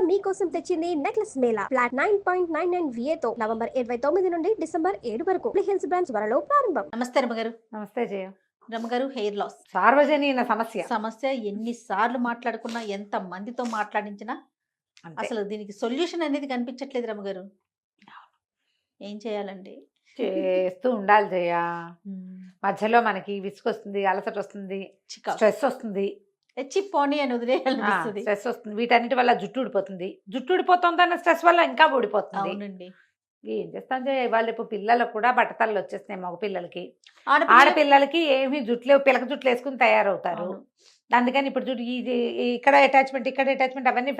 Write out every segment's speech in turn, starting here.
మీకోసం తెచ్చింది necklace Mela flat 9.99 VA తో నవంబర్ 29 నుండి డిసెంబర్ 7 వరకు హిల్స్ బ్రాంచ్ త్వరలో ప్రారంభం. నమస్తే రమగారు. నమస్తే జయ. రమగారు, హెయిర్ లాస్ సార్వజనీన సమస్య ఎన్నిసార్లు మాట్లాడుకున్నా, ఎంత మందితో మాట్లాడించినా అసలు దీనికి సొల్యూషన్ అనేది కనిపించట్లేదు రమగారు. ఏం చేయాలండి? చేస్తూ ఉండాలి జయ. మధ్యలో మనకి విసుకొస్తుంది, అలసట వస్తుంది, స్ట్రెస్ వస్తుంది, పోనీ అని వదిలేయాలనిపిస్తుంది. స్ట్రెస్ వస్తుంది. వీటన్నిటి వల్ల జుట్టు ఊడిపోతుంది అన్న స్ట్రెస్ వల్ల ఇంకా ఊడిపోతుంది. అవునండి. ఏం చేస్తాం జయ, ఇవాళ రేపు పిల్లలకు కూడా బట్టతలు వచ్చేస్తున్నాయి. మగ పిల్లలకి, ఆడపిల్లలకి ఏమి జుట్లు పిల్లక జుట్లు వేసుకుని తయారవుతారు. అందుకని ఇప్పుడు జుట్టు ఇక్కడ అటాచ్మెంట్ అవన్నీ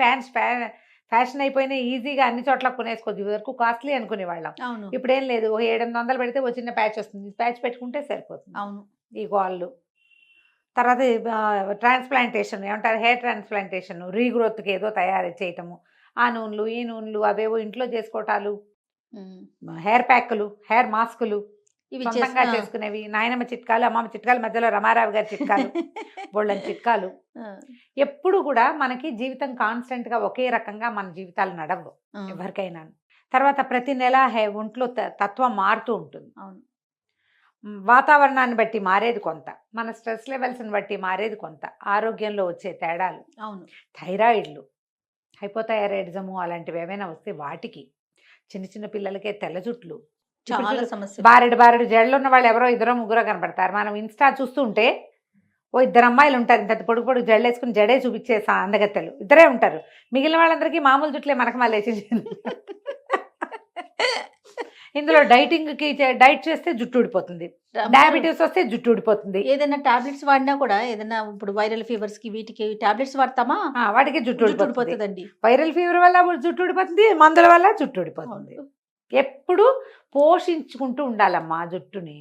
ఫ్యాషన్ అయిపోయినాయి. ఈజీగా అన్ని చోట్ల కొనేసుకోవచ్చు. వరకు కాస్ట్లీ అనుకునేవాళ్ళం. ఇప్పుడు ఏం లేదు, 700 పెడితే ఒక చిన్న ప్యాచ్ వస్తుంది. ప్యాచ్ పెట్టుకుంటే సరిపోతుంది. అవును. ఈ గోళ్ళు తర్వాత ట్రాన్స్ప్లాంటేషన్ ఏమంటారు, హెయిర్ ట్రాన్స్ప్లాంటేషన్, రీగ్రోత్కి ఏదో తయారు చేయటము, ఆ నూనెలు ఈ నూనెలు అవేవో ఇంట్లో చేసుకోవటాలు, హెయిర్ ప్యాక్లు, హెయిర్ మాస్కులు ఇవి సొంతంగా చేసుకునేవి, నాయనమ్మ చిట్కాలు, అమ్మమ్మ చిట్కాలు, మధ్యలో రమారావు గారి చిట్కాలు, బోళ్ళని చిట్కాలు. ఎప్పుడు కూడా మనకి జీవితం కాన్స్టెంట్ గా ఒకే రకంగా మన జీవితాలు నడవు ఎవరికైనా. తర్వాత ప్రతి నెల ఒంట్లో తత్వం మారుతూ ఉంటుంది. వాతావరణాన్ని బట్టి మారేది కొంత, మన స్ట్రెస్ లెవెల్స్ని బట్టి మారేది కొంత, ఆరోగ్యంలో వచ్చే తేడాలు, థైరాయిడ్లు, హైపోథైరాయిడిజము అలాంటివి ఏమైనా వస్తే వాటికి, చిన్న చిన్న పిల్లలకే తెల్ల జుట్లు, చాలా సమస్య, బారెడు జడలు ఉన్న వాళ్ళు ఎవరో 2-3 కనపడతారు. మనం ఇన్స్టా చూస్తూ ఉంటే ఓ 2 అమ్మాయిలు ఉంటారు, ఇంత పొడుగు జడలు వేసుకుని జడే చూపించే అందగత్తెలు 2 ఉంటారు. మిగిలిన వాళ్ళందరికీ మామూలు జుట్లే మనకు మళ్ళీ వేసి. ఇందులో డైట్ చేస్తే జుట్టు ఊడిపోతుంది, డయాబెటీస్ వస్తే జుట్టు ఊడిపోతుంది. ఏదైనా టాబ్లెట్స్ వాడినా కూడా, ఏదైనా ఇప్పుడు వైరల్ ఫీవర్స్ కి వీటికి టాబ్లెట్స్ వాడతామా, వాటికి జుట్టు ఊడిపోతుందండి. వైరల్ ఫీవర్ వల్ల జుట్టు ఊడిపోతుంది, మందుల వల్ల జుట్టు ఊడిపోతుంది. ఎప్పుడు పోషించుకుంటూ ఉండాలమ్మా జుట్టుని.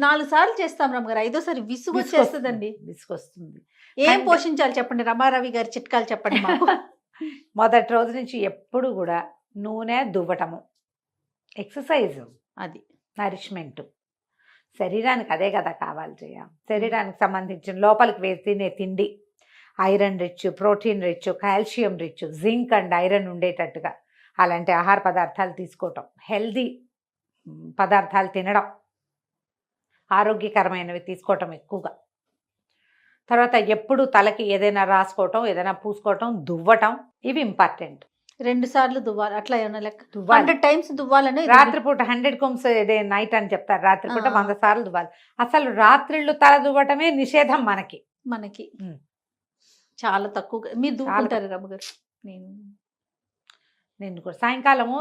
4 సార్లు చేస్తాం రమ్మగారు, 5వ విసుగు వచ్చేస్తుందండి. విసుగొస్తుంది. ఏం పోషించాలి చెప్పండి, రమారవి గారి చిట్కాలు చెప్పండి మాకు. మొదటి రోజు నుంచి ఎప్పుడు కూడా నూనె దువ్వటము, ఎక్సర్సైజ్, అది నరిష్మెంట్. శరీరానికి అదే కదా కావాలి చేయ. శరీరానికి సంబంధించిన లోపలికి తినే తిండి iron rich, protein rich, calcium rich, zinc and iron ఉండేటట్టుగా అలాంటి ఆహార పదార్థాలు తీసుకోవటం, హెల్దీ పదార్థాలు తినడం, ఆరోగ్యకరమైనవి తీసుకోవటం ఎక్కువగా. తర్వాత ఎప్పుడు తలకి ఏదైనా రాసుకోవటం, ఏదైనా పూసుకోవటం, దువ్వటం, ఇవి ఇంపార్టెంట్. 2 సార్లు దువ్వాలి, అట్లా ఏమన్నా లెక్క 100 times దువ్వాలని. రాత్రిపూట 100 combs డే నైట్ అని చెప్తారు, రాత్రిపూట 100 సార్లు దువ్వాలి. అసలు రాత్రిళ్ళు తల దువ్వటమే నిషేధం మనకి. చాలా తక్కువ మీరు దువ్వుకుంటారు రమ్మగారు. నేను కూడా సాయంకాలము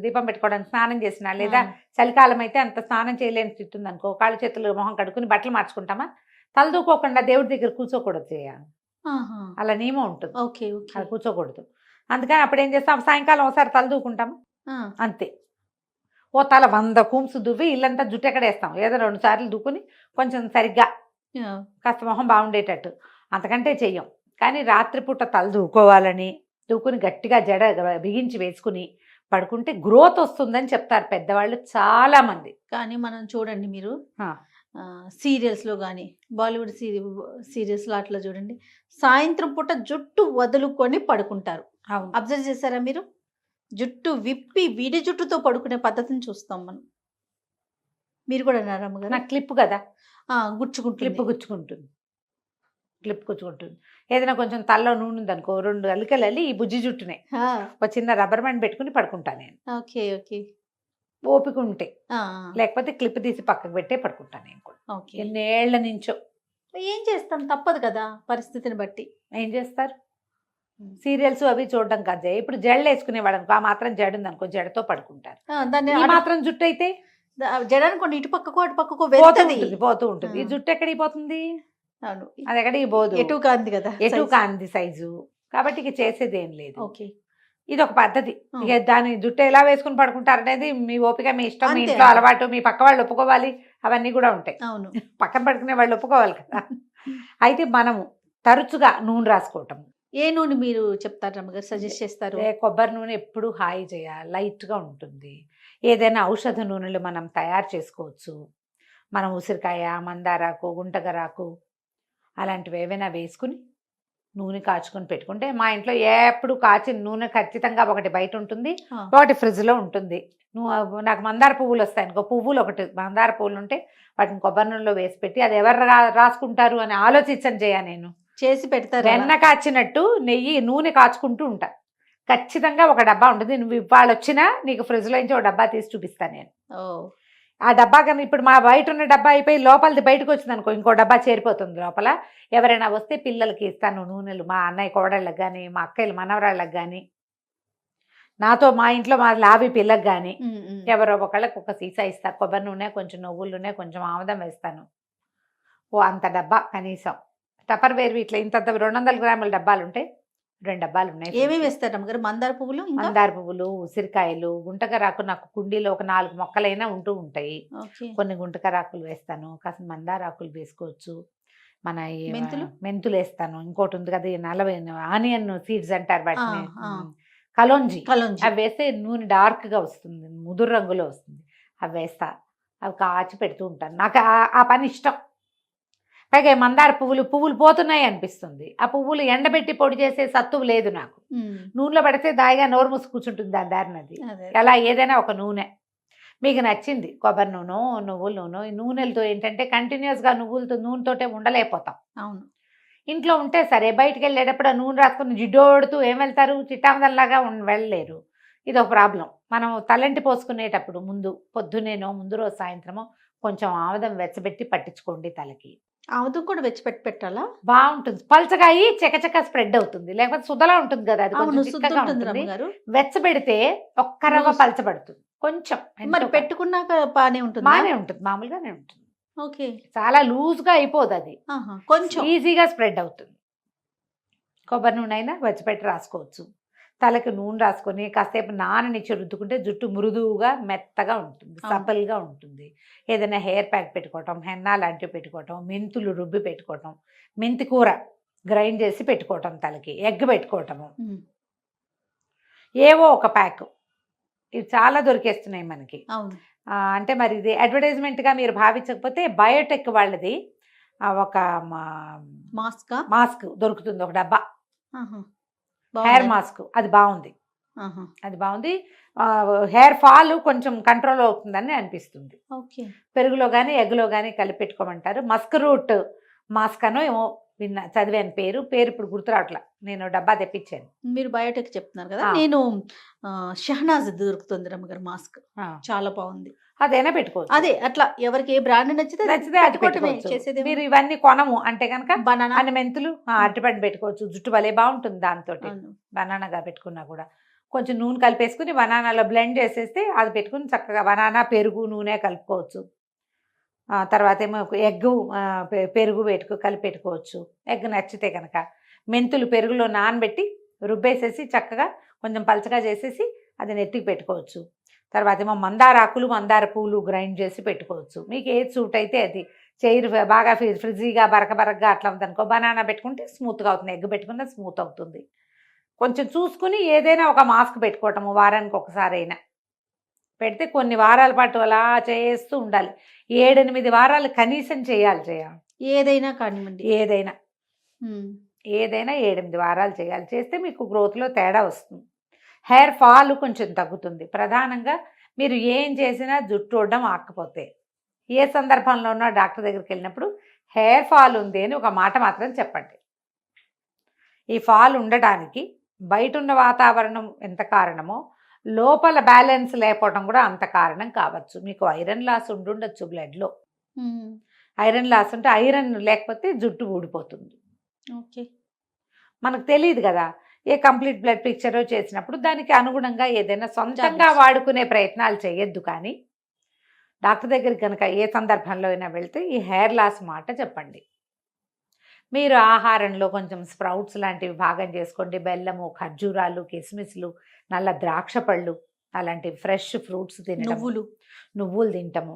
దీపం పెట్టుకోవడానికి స్నానం చేసిన, లేదా చలికాలం అయితే అంత స్నానం చేయలేని స్థితి ఉంది అనుకో, కాళ్ళు చేతులు మొహం కడుక్కుని బట్టలు మార్చుకుంటామా, తల దూకోకుండా దేవుడి దగ్గర కూర్చోకూడదు చేయాలి, అలా నియమం ఉంటుంది. అది కూర్చోకూడదు. అందుకని అప్పుడు ఏం చేస్తాం, సాయంకాలం ఒకసారి తల దూకుంటాము అంతే. ఓ తల 100 combs దువ్వి ఇల్లంతా జుట్టు ఎక్కడేస్తాం, ఏదో 2 సార్లు దుక్కుని కొంచెం సరిగ్గా కాస్త మొహం బాగుండేటట్టు, అంతకంటే చెయ్యం. కానీ రాత్రిపూట తల దూకోవాలని, దూకుని గట్టిగా జడ బిగించి వేసుకుని పడుకుంటే గ్రోత్ వస్తుందని చెప్తారు పెద్దవాళ్ళు చాలా మంది. కానీ మనం చూడండి, మీరు సీరియల్స్లో కానీ, బాలీవుడ్ సీరియల్స్లో అట్లా చూడండి, సాయంత్రం పూట జుట్టు వదులుకొని పడుకుంటారు. అబ్జర్వ్ చేశారా మీరు? జుట్టు విప్పి విడి జుట్టుతో పడుకునే పద్ధతిని చూస్తాం మనం. మీరు కూడా అన్నారమ్మ, నాకు క్లిప్ కదా క్లిప్ గుచ్చుకుంటుంది. ఏదైనా కొంచెం తలలో నూనె ఉందనుకో, 2 అల్లికలు వెళ్ళి ఈ బుజ్జి జుట్టునే ఒక చిన్న రబ్బర్ బ్యాండ్ పెట్టుకుని పడుకుంటాను నేను. ఓపిక ఉంటే, లేకపోతే క్లిప్ తీసి పక్కకు పెట్టే పడుకుంటాను నేను కూడా. ఎన్నేళ్ల నుంచో. ఏం చేస్తాం, తప్పదు కదా పరిస్థితిని బట్టి. ఏం చేస్తారు, సీరియల్స్ అవి చూడడం కదా. ఇప్పుడు జడలు వేసుకునేవాడు అనుకో, ఆ మాత్రం జడ ఉంది అనుకో, జడతో పడుకుంటారు. దాన్ని మాత్రం జుట్టు అయితే జడ అనుకోండి, ఇటు పక్కకో అటు పక్కకో పోతూ ఉంటుంది. ఈ జుట్టు ఎక్కడికి పోతుంది, అది ఎక్కడికి పోదు, ఎటు కాంది కదా, ఎటు కాంది సైజు. కాబట్టి ఇక చేసేది ఏం లేదు. ఇది ఒక పద్ధతి. ఇక దాని జుట్టు ఎలా వేసుకుని పడుకుంటారు అనేది మీ ఓపిక, మీ ఇష్టం, మీ ఇంట్లో అలవాటు, మీ పక్క వాళ్ళు ఒప్పుకోవాలి, అవన్నీ కూడా ఉంటాయి. పక్కన పడుకునే వాళ్ళు ఒప్పుకోవాలి కదా. అయితే మనము తరచుగా నూనె రాసుకోవటం. ఏ నూనె మీరు చెప్తారు రమ్మగారు, సజెస్ట్ చేస్తారు? కొబ్బరి నూనె ఎప్పుడు హాయి చేయాలి, లైట్గా ఉంటుంది. ఏదైనా ఔషధ నూనెలు మనం తయారు చేసుకోవచ్చు. మనం ఉసిరికాయ, మందారాకు, గుంటగరాకు అలాంటివి ఏవైనా వేసుకుని నూనె కాచుకొని పెట్టుకుంటే మా ఇంట్లో ఎప్పుడు కాచిన నూనె ఖచ్చితంగా ఒకటి బయట ఉంటుంది, ఆ. ఒకటి ఫ్రిడ్జ్లో ఉంటుంది. నాకు మందార పువ్వులు వస్తాయి అనుకో, పువ్వులు ఒకటి మందార పువ్వులు ఉంటే వాటిని కొబ్బరి నూనెలో వేసి పెట్టి అది ఎవరు రాసుకుంటారు అని ఆలోచించని చేయ నేను. చేసి పెడతారు అలా. వెన్న కాచినట్టు నూనె కాచుకుంటూ ఉంటా. ఖచ్చితంగా ఒక డబ్బా ఉంటుంది. నువ్వు ఇవాళ వచ్చినా నీకు ఫ్రిడ్జ్లో నుంచి ఒక డబ్బా తీసి చూపిస్తాను నేను. ఓ ఆ డబ్బా కానీ ఇప్పుడు మా బయట ఉన్న డబ్బా అయిపోయి లోపలిది బయటకు వచ్చింది అనుకో, ఇంకో డబ్బా చేరిపోతుంది లోపల. ఎవరైనా వస్తే పిల్లలకి ఇస్తాను నూనెలు, మా అన్నయ్య కోడళ్ళకి కానీ, మా అక్కయ్యలు మనవరాళ్ళకి కానీ, నాతో మా ఇంట్లో మా లావి పిల్లకి కానీ ఎవరో ఒకళ్ళకి ఒక సీసా ఇస్తా. కొబ్బరి నూనె, కొంచెం నువ్వుల నూనె, కొంచెం ఆముదం వేస్తాను. ఓ అంత డబ్బా కనీసం. టపర్ వేరు ఇట్లా ఇంత 200 గ్రాముల డబ్బాలు ఉంటాయి, 2 డబ్బాలు ఉన్నాయి. ఏమేమి వేస్తారు అమ్మగారు? మందార పువ్వులు, ఇంకా మందార పువ్వులు, ఉసిరికాయలు, గుంటకరాకు నాకు కుండీలో ఒక 4 మొక్కలైనా ఉంటూ ఉంటాయి. ఓకే. కొన్ని గుంటకరాకులు వేస్తాను, కాస్త మందారాకులు వేసుకోవచ్చు. మన ఈ మెంతులు వేస్తాను. ఇంకోటి ఉంది కదా, ఆనియన్ సీడ్స్ అంటారు వాటిని, కలోంజీ. అవి వేస్తే నూనె డార్క్గా వస్తుంది, ముదురు రంగులో వస్తుంది. అవి వేస్తా, అవి కాచి పెడుతూ ఉంటాను. నాకు ఆ పని ఇష్టం. పైగా మందార పువ్వులు పోతున్నాయి అనిపిస్తుంది. ఆ పువ్వులు ఎండబెట్టి పొడి చేసే సత్తువు లేదు నాకు. నూనెలో పడితే దాయిగా నోరు మూసి కూర్చుంటుంది దాని దారినది. అలా ఏదైనా ఒక నూనె మీకు నచ్చింది, కొబ్బరి నూనె, నువ్వుల నూనె. ఈ నూనెలతో ఏంటంటే కంటిన్యూస్గా నూనెతోటే ఉండలేకపోతాం. అవును. ఇంట్లో ఉంటే సరే, బయటికి వెళ్ళేటప్పుడు ఆ నూనె రాసుకుని జిడ్డోడుతూ ఏం వెళ్తారు, చిట్టామదల్లాగా వెళ్ళలేరు. ఇది ఒక ప్రాబ్లం. మనం తలంటి పోసుకునేటప్పుడు ముందు రోజు సాయంత్రమో కొంచెం ఆముదం వెచ్చబెట్టి పట్టించుకోండి తలకి. ఆముదం కూడా వెచ్చిపెట్టి పెట్టాలా? బాగుంటుంది. పల్చగా అయ్యి చకచక స్ప్రెడ్ అవుతుంది. లేకపోతే సుదలా ఉంటుంది కదా, అది కొంచెం చిక్కగా ఉంటుంది. వెచ్చబెడితే ఒక్క రవ్వ పలచబడుతుంది కొంచెం. మరి పెట్టుకున్నాక బానే ఉంటుంది? బానే ఉంటుంది, మామూలుగానే ఉంటుంది. ఓకే. చాలా లూజ్గా అయిపోదు, అది కొంచెం ఈజీగా స్ప్రెడ్ అవుతుంది. కొబ్బరి నూనె అయినా వెచ్చపెట్టి రాసుకోవచ్చు. తలకి నూనె రాసుకొని కాసేపు నాననిచ్చి రుద్దుకుంటే జుట్టు మృదువుగా మెత్తగా ఉంటుంది, సపల్గా ఉంటుంది. ఏదైనా హెయిర్ ప్యాక్ పెట్టుకోవటం, హెన్నా లాంటివి పెట్టుకోవటం, మెంతులు రుబ్బి పెట్టుకోవటం, మెంతి కూర గ్రైండ్ చేసి పెట్టుకోవటం, తలకి ఎగ్ పెట్టుకోవటము, ఏవో ఒక ప్యాక్. ఇవి చాలా దొరికేస్తున్నాయి మనకి. అంటే మరి ఇది అడ్వర్టైజ్మెంట్గా మీరు భావించకపోతే బయోటెక్ వాళ్ళది ఒక మాస్క్ దొరుకుతుంది, ఒక డబ్బా హెయిర్ మాస్క్. అది బాగుంది. హెయిర్ ఫాల్ కొంచెం కంట్రోల్ అవుతుందని అనిపిస్తుంది. పెరుగులో కానీ ఎగ్లో కానీ కలిపి పెట్టుకోమంటారు. మస్క్ రూట్ మాస్క్ అనో ఏమో చదివాను, పేరు ఇప్పుడు గుర్తురావట్లా. నేను డబ్బా తెప్పించాను. మీరు బయోటెక్ చెప్తున్నారు కదా, నేను షహనాజ్ దొరుకుతుంది రమ్మగారు మాస్క్, చాలా బాగుంది. అదైనా పెట్టుకోవచ్చు. అదే అట్లా ఎవరికి ఏ బ్రాండ్ నచ్చితే అది పెట్టుకోవచ్చు. మీరు ఇవన్నీ కొనము అంటే కనుక బనానా అన్ని మెంతులు, అరటిపండు పెట్టుకోవచ్చు. జుట్టు భలే బాగుంటుంది దాంతో. బనానాగా పెట్టుకున్నా కూడా కొంచెం నూనె కలిపేసుకుని బనానాలో బ్లెండ్ చేసేస్తే అది పెట్టుకుని చక్కగా బనానా, పెరుగు, నూనె కలుపుకోవచ్చు. తర్వాత ఏమో ఎగ్, పెరుగు కలిపి పెట్టుకోవచ్చు. ఎగ్ నచ్చితే కనుక మెంతులు పెరుగులో నానబెట్టి రుబ్బేసేసి చక్కగా కొంచెం పలచగా చేసేసి అది నెత్తికి పెట్టుకోవచ్చు. తర్వాత ఏమో మందార ఆకులు, మందార పూలు గ్రైండ్ చేసి పెట్టుకోవచ్చు. మీకు ఏది సూట్ అయితే అది. చైర్ బాగా ఫ్రిజ్జీగా బరకగా అట్లా ఉందనుకో, బనానా పెట్టుకుంటే స్మూత్గా అవుతుంది, ఎగ్ పెట్టుకుంటే స్మూత్ అవుతుంది. కొంచెం చూసుకుని ఏదైనా ఒక మాస్క్ పెట్టుకోవటము వారానికి ఒకసారి అయినా పెడితే కొన్ని వారాల పాటు అలా చేస్తూ ఉండాలి. 7-8 వారాలు కనీసం చేయాలి. ఏదైనా కానివ్వండి, ఏదైనా 7-8 వారాలు చేయాలి. చేస్తే మీకు గ్రోత్లో తేడా వస్తుంది. హెయిర్ ఫాల్ కొంచెం తగ్గుతుంది. ప్రధానంగా మీరు ఏం చేసినా జుట్టు ఊడడం ఆకపోతే, ఏ సందర్భంలోనో డాక్టర్ దగ్గరికి వెళ్ళినప్పుడు హెయిర్ ఫాల్ ఉంది అని ఒక మాట మాత్రం చెప్పండి. ఈ ఫాల్ ఉండడానికి బయట ఉన్న వాతావరణం ఎంత కారణమో, లోపల బ్యాలెన్స్ లేకపోవడం కూడా అంత కారణం కావచ్చు. మీకు ఐరన్ లాస్ ఉండుండొచ్చు బ్లడ్లో. ఐరన్ లాస్ ఉంటే, ఐరన్ లేకపోతే జుట్టు ఊడిపోతుంది. ఓకే, మనకు తెలియదు కదా. ఏ కంప్లీట్ బ్లడ్ పిక్చర్ చేసినప్పుడు దానికి అనుగుణంగా ఏదైనా సొంతంగా వాడుకునే ప్రయత్నాలు చేయొద్దు. కానీ డాక్టర్ దగ్గరికి కనుక ఏ సందర్భంలో అయినా వెళ్తే ఈ హెయిర్ లాస్ మాట చెప్పండి. మీరు ఆహారంలో కొంచెం స్ప్రౌట్స్ లాంటివి భాగం చేసుకోండి. బెల్లము, ఖర్జూరాలు, కిస్మిస్లు, నల్ల ద్రాక్ష పళ్ళు, అలాంటివి ఫ్రెష్ ఫ్రూట్స్ తినడం, నువ్వులు తినటము,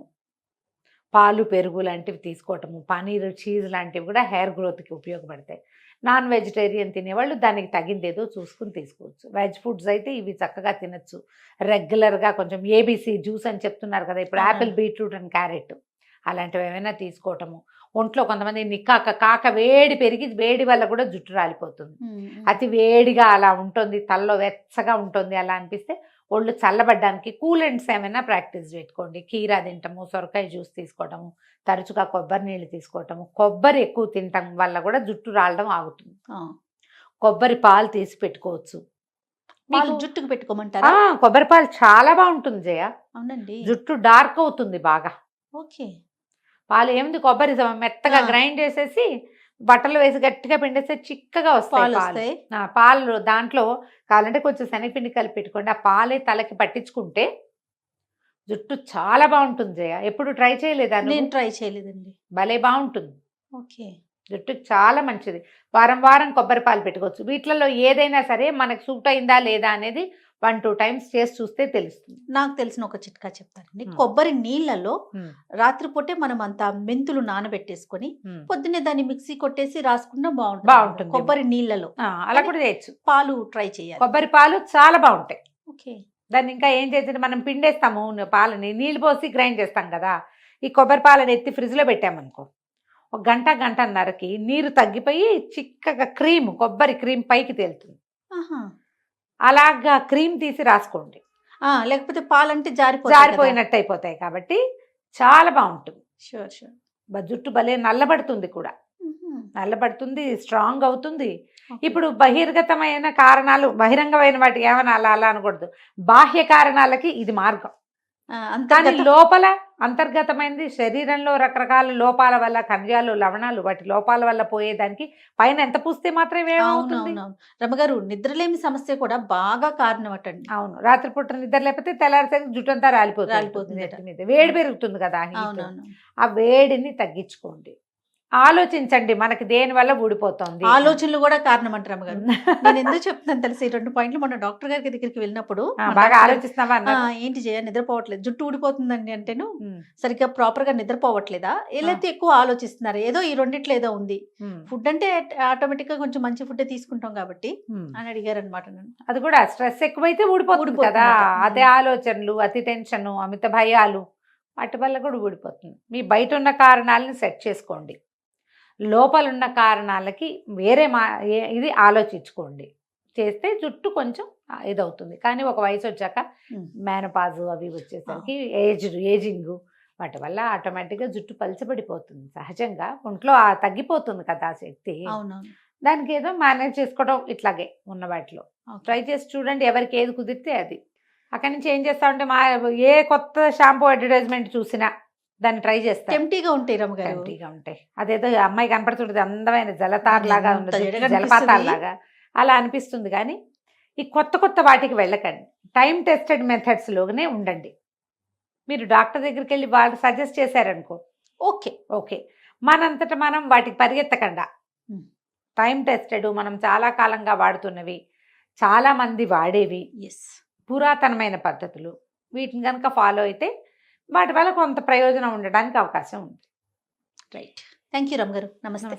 పాలు, పెరుగు లాంటివి తీసుకోవటము, పనీరు, చీజ్ లాంటివి కూడా హెయిర్ గ్రోత్కి ఉపయోగపడతాయి. నాన్ వెజిటేరియన్ తినేవాళ్ళు దానికి తగిందేదో చూసుకుని తీసుకోవచ్చు. వెజ్ ఫుడ్స్ అయితే ఇవి చక్కగా తినచ్చు రెగ్యులర్గా. కొంచెం ఏబీసీ జ్యూస్ అని చెప్తున్నారు కదా ఇప్పుడు, యాపిల్, బీట్రూట్ అండ్ క్యారెట్ అలాంటివి ఏమైనా తీసుకోవటము. ఒంట్లో కొంతమంది నిక్కాక కాక వేడి పెరిగి వేడి వల్ల కూడా జుట్టు రాలిపోతుంది. అతి వేడిగా అలా ఉంటుంది, తలలో వెచ్చగా ఉంటుంది అలా అనిపిస్తే ఒళ్ళు చల్లబడ్డానికి కూలెంట్స్ ఏమైనా ప్రాక్టీస్ పెట్టుకోండి. కీరా తింటాము, సొరకాయ జ్యూస్ తీసుకోవటము, తరచుగా కొబ్బరి నీళ్ళు తీసుకోవటము, కొబ్బరి ఎక్కువ తినటం వల్ల కూడా జుట్టు రాలడం ఆగుతుంది. కొబ్బరి పాలు తీసి పెట్టుకోవచ్చు. మీకు జుట్టుకు పెట్టుకోమంటారా? కొబ్బరి పాలు చాలా బాగుంటుంది జయ. అవునండి, జుట్టు డార్క్ అవుతుంది బాగా. ఓకే. పాలు ఏముంది, కొబ్బరి మెత్తగా గ్రైండ్ చేసేసి బట్టలు వేసి గట్టిగా పిండేస్తే చిక్కగా వస్తాయి పాలు. దాంట్లో కావాలంటే కొంచెం శనగపిండి కలిపి పెట్టుకోండి. ఆ పాలే తలకి పట్టించుకుంటే జుట్టు చాలా బాగుంటుంది జయ. ఎప్పుడు ట్రై చేయలేదా? నేను ట్రై చేయలేదండి. భలే బాగుంటుంది. ఓకే, జుట్టు చాలా మంచిది. వారం వారం కొబ్బరి పాలు పెట్టుకోవచ్చు. వీటిలలో ఏదైనా సరే మనకు సూట్ అయిందా లేదా అనేది 1-2 టైమ్స్ చేసి చూస్తే తెలుస్తుంది. నాకు తెలిసిన ఒక చిట్కా చెప్తానండి. కొబ్బరి నీళ్ళలో రాత్రిపూటే మనం అంత మెంతులు నానబెట్టేసుకొని పొద్దున్నే దాన్ని మిక్సీ కొట్టేసి రాసుకున్నా బాగుంటుంది. కొబ్బరి నీళ్ళలో అలా కూడా చేయొచ్చు. పాలు ట్రై చేయాలి. కొబ్బరి పాలు చాలా బాగుంటాయి. ఓకే. దాన్ని ఇంకా ఏం చేసి మనం పిండేస్తాము పాలని, నీళ్ళు పోసి గ్రైండ్ చేస్తాం కదా. ఈ కొబ్బరి పాలను ఎత్తి ఫ్రిడ్జ్లో పెట్టామనుకో, 1 గంటన్నరకి నీరు తగ్గిపోయి చిక్కగా కొబ్బరి క్రీమ్ పైకి తేలుతుంది. అలాగా క్రీమ్ తీసి రాసుకోండి. లేకపోతే పాలంటే జారిపోయినట్టు అయిపోతాయి. కాబట్టి చాలా బాగుంటుంది. Sure sure. జుట్టు భలే నల్లబడుతుంది కూడా, నల్లబడుతుంది, స్ట్రాంగ్ అవుతుంది. ఇప్పుడు బహిర్గతమైన కారణాలు, బహిరంగమైన వాటికి ఏమైనా అలా అనకూడదు. బాహ్య కారణాలకి ఇది మార్గం. కానీ లోపల అంతర్గతమైనది శరీరంలో రకరకాల లోపాల వల్ల, ఖనిజాలు, లవణాలు, వాటి లోపాల వల్ల పోయేదానికి పైన ఎంత పూస్తే మాత్రమే ఏమవుతుంది? రమగారు, నిద్రలేమి సమస్య కూడా బాగా కారణం అటండి. అవును, రాత్రిపూట నిద్ర లేకపోతే తెల్లారిసరికి జుట్టు అంతా రాలిపోతుంది. వేడి పెరుగుతుంది కదా, ఆ వేడిని తగ్గించుకోండి. ఆలోచించండి, మనకి దేని వల్ల ఊడిపోతుంది. ఆలోచనలు కూడా కారణం అంటారు రమ్మగారు. నేను ఎందుకు చెప్తున్నాను తెలిసి, ఈ 2 పాయింట్లు మొన్న డాక్టర్ గారి దగ్గరికి వెళ్ళినప్పుడు, బాగా ఆలోచిస్తున్నావా, ఏంటి చేయ నిద్రపోవట్లేదు, జుట్టు ఊడిపోతుందండి అంటేను, సరిగ్గా ప్రాపర్ గా నిద్రపోవట్లేదా, ఏదైతే ఎక్కువ ఆలోచిస్తున్నారు, ఏదో ఈ రెండిట్లో ఏదో ఉంది. ఫుడ్ అంటే ఆటోమేటిక్ గా కొంచెం మంచి ఫుడ్ తీసుకుంటాం కాబట్టి అని అడిగారు అనమాట. అది కూడా స్ట్రెస్ ఎక్కువైతే ఊడిపోతుంది కదా. అదే ఆలోచనలు, అతి టెన్షన్, అమిత భయాలు, వాటి వల్ల కూడా ఊడిపోతుంది. మీ బయట ఉన్న కారణాలను సెట్ చేసుకోండి, లోపలున్న కారణాలకి వేరే ఇది ఆలోచించుకోండి. చేస్తే జుట్టు కొంచెం ఇదవుతుంది. కానీ ఒక వయసు వచ్చాక మేనపాజు అవి వచ్చేసరికి ఏజింగ్ వాటి వల్ల ఆటోమేటిక్గా జుట్టు పలచబడిపోతుంది. సహజంగా ఒంట్లో తగ్గిపోతుంది కదా శక్తి. దానికి ఏదో మేనేజ్ చేసుకోవడం ఇట్లాగే ఉన్న వాటిలో ట్రై చేసి చూడండి, ఎవరికి ఏది కుదిరితే అది. అక్కడి నుంచి ఏం చేస్తా ఉంటే ఏ కొత్త షాంపూ అడ్వర్టైజ్మెంట్ చూసినా దాన్ని ట్రై చేస్తాను. టెంప్టీగా ఉంటాయి రమ్మగారు, టెంప్టీగా ఉంటాయి. అదేదో అమ్మాయి కనపడుతుంటుంది, అందమైన జలతార్ లాగా ఉంటుంది, జలపాతాల లాగా అలా అనిపిస్తుంది. కానీ ఈ కొత్త వాటికి వెళ్ళకండి. టైం టెస్టెడ్ మెథడ్స్లోనే ఉండండి. మీరు డాక్టర్ దగ్గరికి వెళ్ళి వాళ్ళు సజెస్ట్ చేశారనుకో, ఓకే, మనంతటా మనం వాటికి పరిగెత్తకుండా, టైం టెస్టెడ్, మనం చాలా కాలంగా వాడుతున్నవి, చాలా మంది వాడేవి, పురాతనమైన పద్ధతులు, వీటిని కనుక ఫాలో అయితే వాటి వల్ల కొంత ప్రయోజనం ఉండడానికి అవకాశం ఉంది. రైట్. థ్యాంక్ యూ రమ్ గారు. నమస్తే.